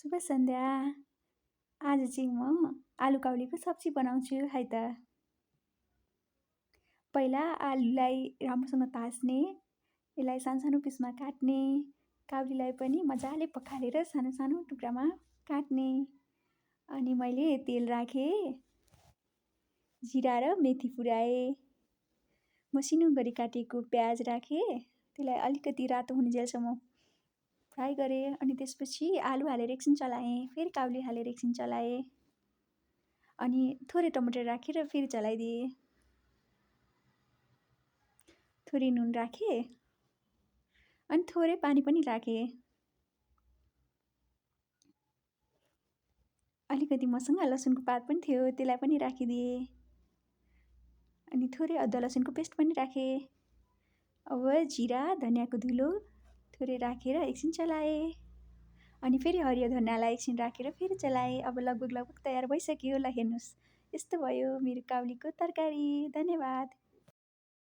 शुभ सन्ध्या। आज चाहिँ म आलु काउलीको सब्जी बनाउँछु है त। पहिला आलुलाई राम्रोसँग ताछ्ने, यसलाई सानो पिसमा काट्ने, काउलीलाई पनि मजाले पखालेर सानो सानो टुक्रामा काट्ने। अनि मैले तेल राखेँ, जिरा र मेथी फुराएँ, मसिनो गरी काटेको प्याज राखेँ, त्यसलाई अलिकति रातो हुन्जेलसम्म फ्राई गरेँ। अनि त्यसपछि आलु हालेर एकछिन चलाएँ, फेरि काउली हालेर एकछिन चलाएँ, अनि थोरै टमाटर राखेर फेरि चलाइदिएँ। थोरै नुन राखेँ अनि थोरै पानी पनि राखेँ। अलिकति मसँग लसुनको पात पनि थियो, त्यसलाई पनि राखिदिएँ। अनि थोरै अदुवा लसुनको पेस्ट पनि राखेँ। अब जिरा धनियाँको धुलो थोरै राखेर एकछिन चलाएँ। अनि फेरि हरियो धनियाँलाई एकछिन राखेर फेरि चलाएँ। अब लगभग तयार भइसक्यो। ल हेर्नुहोस्, यस्तो भयो मेरो काउलीको तरकारी। धन्यवाद।